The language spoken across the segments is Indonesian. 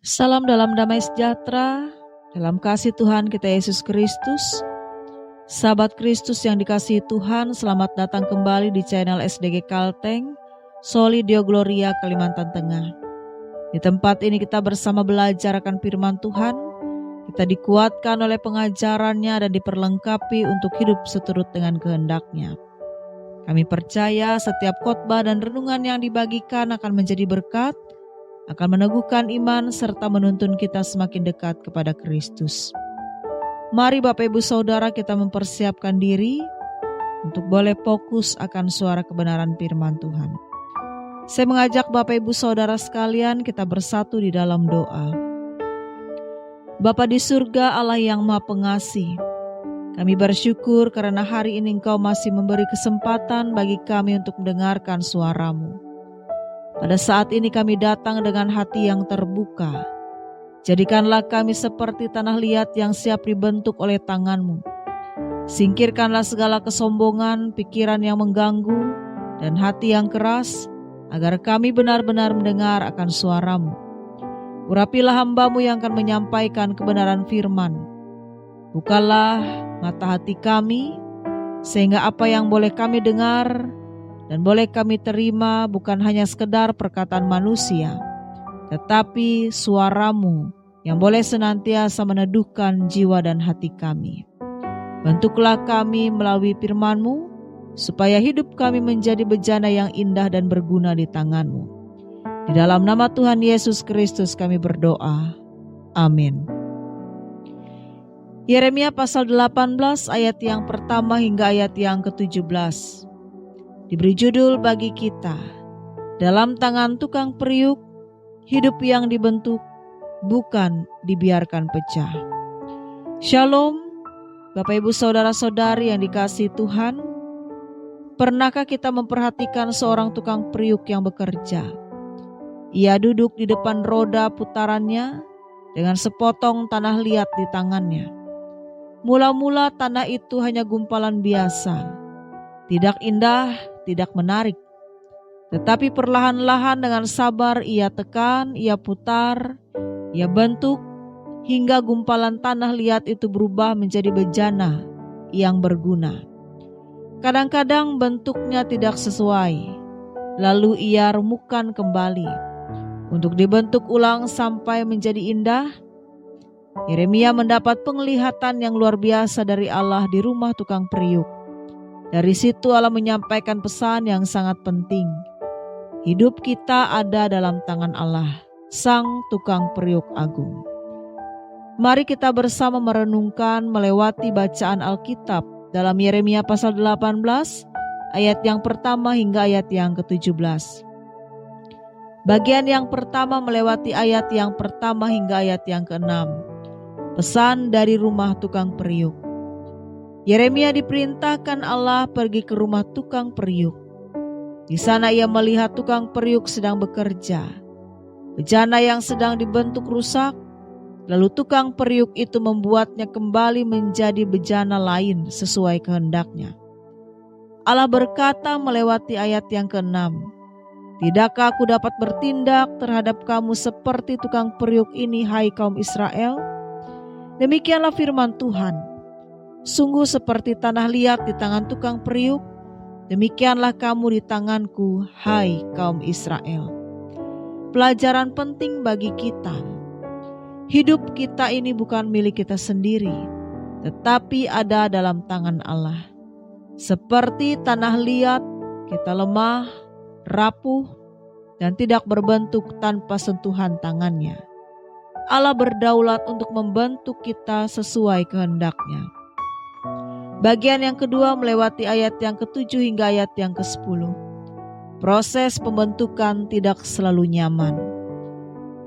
Salam dalam damai sejahtera, dalam kasih Tuhan kita Yesus Kristus. Sahabat Kristus yang dikasihi Tuhan, selamat datang kembali di channel SDG Kalteng, Soli Deo Gloria, Kalimantan Tengah. Di tempat ini kita bersama belajar akan firman Tuhan, kita dikuatkan oleh pengajarannya dan diperlengkapi untuk hidup seturut dengan kehendak-Nya. Kami percaya setiap khotbah dan renungan yang dibagikan akan menjadi berkat, akan meneguhkan iman serta menuntun kita semakin dekat kepada Kristus. Mari Bapak Ibu Saudara kita mempersiapkan diri untuk boleh fokus akan suara kebenaran firman Tuhan. Saya mengajak Bapak Ibu Saudara sekalian kita bersatu di dalam doa. Bapa di surga, Allah yang Maha Pengasih, kami bersyukur karena hari ini Engkau masih memberi kesempatan bagi kami untuk mendengarkan suara-Mu. Pada saat ini kami datang dengan hati yang terbuka. Jadikanlah kami seperti tanah liat yang siap dibentuk oleh tangan-Mu. Singkirkanlah segala kesombongan, pikiran yang mengganggu, dan hati yang keras, agar kami benar-benar mendengar akan suara-Mu. Urapilah hamba-Mu yang akan menyampaikan kebenaran firman. Bukalah mata hati kami, sehingga apa yang boleh kami dengar dan boleh kami terima bukan hanya sekedar perkataan manusia, tetapi suara-Mu yang boleh senantiasa meneduhkan jiwa dan hati kami. Bentuklah kami melalui firman-Mu, supaya hidup kami menjadi bejana yang indah dan berguna di tangan-Mu. Di dalam nama Tuhan Yesus Kristus kami berdoa. Amin. Yeremia pasal 18 ayat yang pertama hingga ayat yang ke-17. Diberi judul bagi kita, dalam tangan tukang periuk, hidup yang dibentuk, bukan dibiarkan pecah. Shalom, Bapak Ibu Saudara-saudari yang dikasihi Tuhan. Pernahkah kita memperhatikan seorang tukang periuk yang bekerja? Ia duduk di depan roda putarannya dengan sepotong tanah liat di tangannya. Mula-mula tanah itu hanya gumpalan biasa, tidak indah, tidak menarik. Tetapi perlahan-lahan dengan sabar ia tekan, ia putar, ia bentuk, hingga gumpalan tanah liat itu berubah menjadi bejana yang berguna. Kadang-kadang bentuknya tidak sesuai, lalu ia remukkan kembali untuk dibentuk ulang sampai menjadi indah. Yeremia mendapat penglihatan yang luar biasa dari Allah di rumah tukang periuk. Dari situ Allah menyampaikan pesan yang sangat penting. Hidup kita ada dalam tangan Allah, Sang Tukang Periuk Agung. Mari kita bersama merenungkan melewati bacaan Alkitab dalam Yeremia pasal 18 ayat yang pertama hingga ayat yang ke-17. Bagian yang pertama melewati ayat yang pertama hingga ayat yang ke-6. Pesan dari rumah tukang periuk. Yeremia diperintahkan Allah pergi ke rumah tukang periuk. Di sana ia melihat tukang periuk sedang bekerja. Bejana yang sedang dibentuk rusak, lalu tukang periuk itu membuatnya kembali menjadi bejana lain sesuai kehendak-Nya. Allah berkata melewati ayat yang ke-6, "Tidakkah aku dapat bertindak terhadap kamu seperti tukang periuk ini, hai kaum Israel?" Demikianlah firman Tuhan. Sungguh seperti tanah liat di tangan tukang periuk, demikianlah kamu di tanganku, hai kaum Israel. Pelajaran penting bagi kita. Hidup kita ini bukan milik kita sendiri, tetapi ada dalam tangan Allah. Seperti tanah liat, kita lemah, rapuh, dan tidak berbentuk tanpa sentuhan tangan-Nya. Allah berdaulat untuk membentuk kita sesuai kehendak-Nya. Bagian yang kedua melewati ayat yang ke-7 hingga ayat yang ke-10. Proses pembentukan tidak selalu nyaman.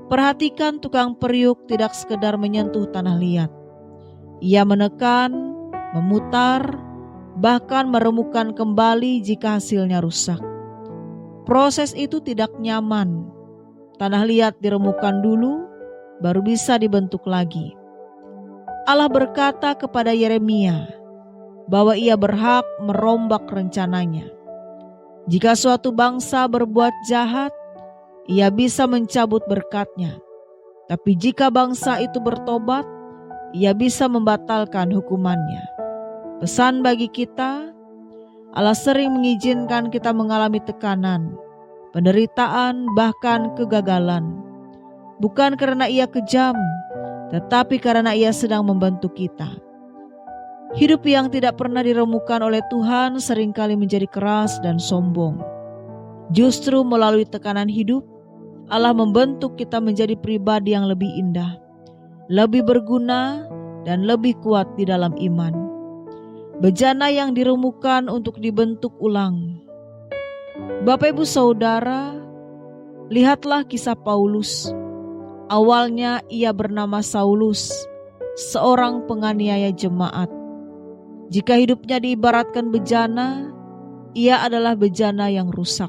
Perhatikan tukang periuk tidak sekedar menyentuh tanah liat. Ia menekan, memutar, bahkan meremukkan kembali jika hasilnya rusak. Proses itu tidak nyaman. Tanah liat diremukkan dulu, baru bisa dibentuk lagi. Allah berkata kepada Yeremia bahwa ia berhak merombak rencananya. Jika suatu bangsa berbuat jahat, ia bisa mencabut berkat-Nya. Tapi jika bangsa itu bertobat, Ia bisa membatalkan hukumannya. Pesan bagi kita, Allah sering mengizinkan kita mengalami tekanan, penderitaan, bahkan kegagalan. Bukan karena Ia kejam, tetapi karena Ia sedang membentuk kita. Hidup yang tidak pernah diremukan oleh Tuhan seringkali menjadi keras dan sombong. Justru melalui tekanan hidup, Allah membentuk kita menjadi pribadi yang lebih indah, lebih berguna, dan lebih kuat di dalam iman. Bejana yang diremukan untuk dibentuk ulang. Bapak Ibu Saudara, lihatlah kisah Paulus. Awalnya ia bernama Saulus, seorang penganiaya jemaat. Jika hidupnya diibaratkan bejana, ia adalah bejana yang rusak,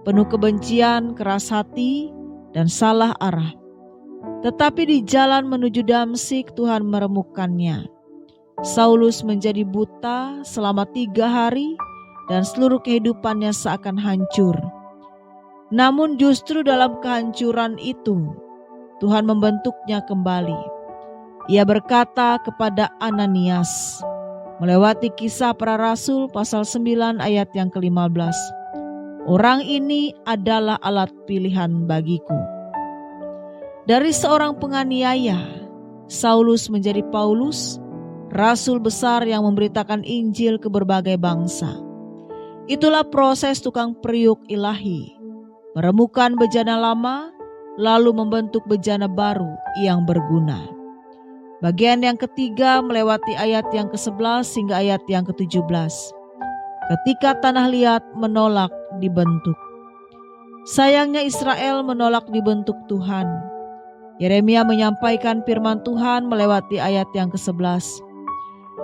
penuh kebencian, keras hati, dan salah arah. Tetapi di jalan menuju Damsyik Tuhan meremukkannya. Saulus menjadi buta selama 3 hari dan seluruh kehidupannya seakan hancur. Namun justru dalam kehancuran itu, Tuhan membentuknya kembali. Ia berkata kepada Ananias, melewati Kisah Para Rasul pasal 9 ayat yang ke-15. Orang ini adalah alat pilihan bagiku. Dari seorang penganiaya, Saulus menjadi Paulus, rasul besar yang memberitakan Injil ke berbagai bangsa. Itulah proses tukang periuk ilahi, meremukan bejana lama, lalu membentuk bejana baru yang berguna. Bagian yang ketiga melewati ayat yang ke-11 hingga ayat yang ke-17. Ketika tanah liat menolak dibentuk. Sayangnya Israel menolak dibentuk Tuhan. Yeremia menyampaikan firman Tuhan melewati ayat yang ke-11.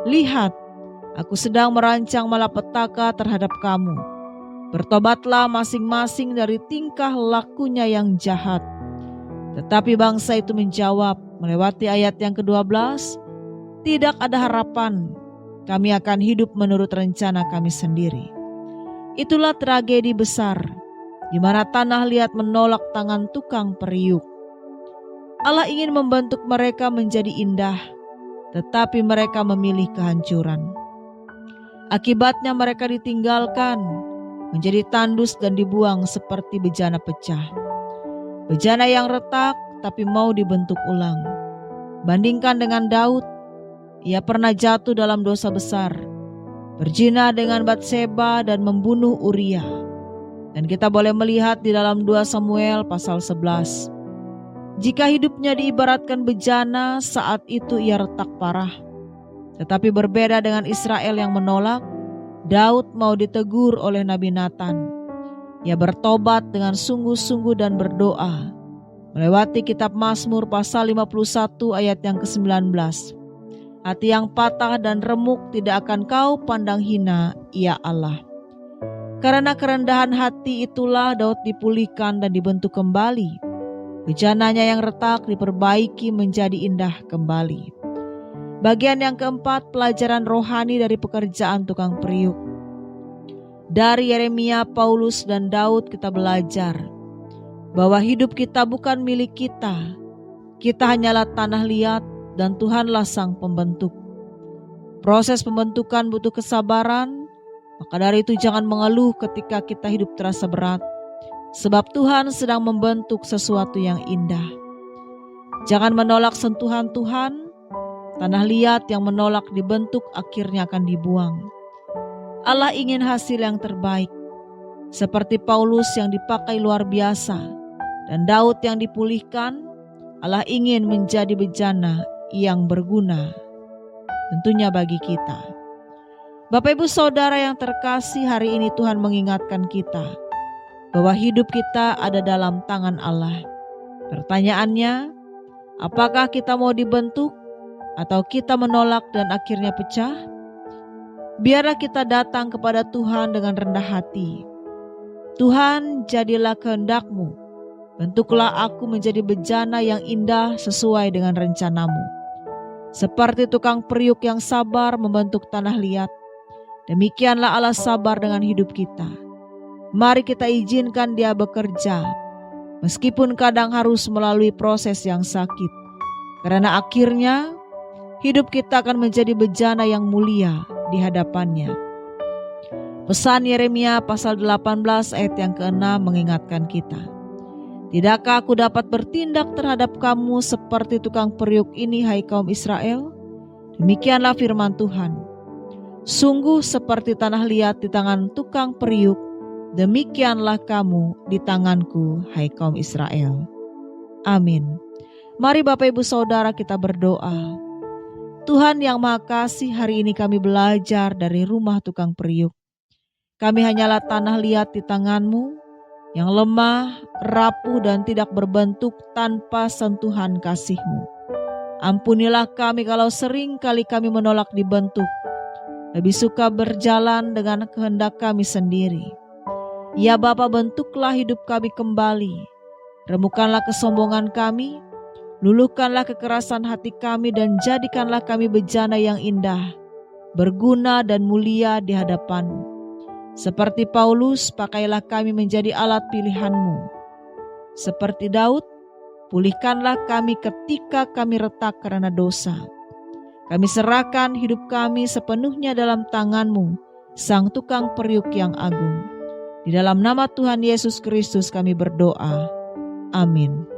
Lihat, aku sedang merancang malapetaka terhadap kamu. Bertobatlah masing-masing dari tingkah lakunya yang jahat. Tetapi bangsa itu menjawab melewati ayat yang ke-12, tidak ada harapan. Kami akan hidup menurut rencana kami sendiri. Itulah tragedi besar, di mana tanah liat menolak tangan tukang periuk. Allah ingin membentuk mereka menjadi indah, tetapi mereka memilih kehancuran. Akibatnya mereka ditinggalkan, menjadi tandus dan dibuang seperti bejana pecah. Bejana yang retak tapi mau dibentuk ulang. Bandingkan dengan Daud, ia pernah jatuh dalam dosa besar, berzina dengan Batseba dan membunuh Uria. Dan kita boleh melihat di dalam 2 Samuel pasal 11. Jika hidupnya diibaratkan bejana, saat itu ia retak parah. Tetapi berbeda dengan Israel yang menolak, Daud mau ditegur oleh Nabi Nathan. Ia bertobat dengan sungguh-sungguh dan berdoa. Melewati kitab Mazmur pasal 51 ayat yang ke-19. Hati yang patah dan remuk tidak akan kau pandang hina, ya Allah. Karena kerendahan hati itulah Daud dipulihkan dan dibentuk kembali. Bejananya yang retak diperbaiki menjadi indah kembali. Bagian yang keempat, pelajaran rohani dari pekerjaan tukang periuk. Dari Yeremia, Paulus, dan Daud kita belajar bahwa hidup kita bukan milik kita. Kita hanyalah tanah liat dan Tuhanlah sang pembentuk. Proses pembentukan butuh kesabaran, maka dari itu jangan mengeluh ketika kita hidup terasa berat, sebab Tuhan sedang membentuk sesuatu yang indah. Jangan menolak sentuhan Tuhan. Tanah liat yang menolak dibentuk akhirnya akan dibuang. Allah ingin hasil yang terbaik, seperti Paulus yang dipakai luar biasa dan Daud yang dipulihkan. Allah ingin menjadi bejana yang berguna, tentunya bagi kita. Bapak Ibu Saudara yang terkasih, hari ini Tuhan mengingatkan kita bahwa hidup kita ada dalam tangan Allah. Pertanyaannya, apakah kita mau dibentuk atau kita menolak dan akhirnya pecah? Biarlah kita datang kepada Tuhan dengan rendah hati. Tuhan, jadilah kehendak-Mu. Bentuklah aku menjadi bejana yang indah sesuai dengan rencana-Mu. Seperti tukang periuk yang sabar membentuk tanah liat, demikianlah Allah sabar dengan hidup kita. Mari kita izinkan Dia bekerja. meskipun kadang harus melalui proses yang sakit, karena akhirnya hidup kita akan menjadi bejana yang mulia di hadapannya. Pesan Yeremia pasal 18 ayat yang ke-6 mengingatkan kita, tidakkah aku dapat bertindak terhadap kamu seperti tukang periuk ini, hai kaum Israel? Demikianlah firman Tuhan. Sungguh seperti tanah liat di tangan tukang periuk, demikianlah kamu di tanganku, hai kaum Israel. Amin. Mari Bapak Ibu Saudara kita berdoa. Tuhan yang Maha Kasih, hari ini kami belajar dari rumah tukang periuk. Kami hanyalah tanah liat di tangan-Mu yang lemah, rapuh dan tidak berbentuk tanpa sentuhan kasih-Mu. Ampunilah kami kalau sering kali kami menolak dibentuk, lebih suka berjalan dengan kehendak kami sendiri. Ya Bapa, bentuklah hidup kami kembali, remukkanlah kesombongan kami, luluhkanlah kekerasan hati kami dan jadikanlah kami bejana yang indah, berguna dan mulia di hadapan-Mu. Seperti Paulus, pakailah kami menjadi alat pilihan-Mu. Seperti Daud, pulihkanlah kami ketika kami retak karena dosa. Kami serahkan hidup kami sepenuhnya dalam tangan-Mu, Sang Tukang Periuk yang agung. Di dalam nama Tuhan Yesus Kristus kami berdoa. Amin.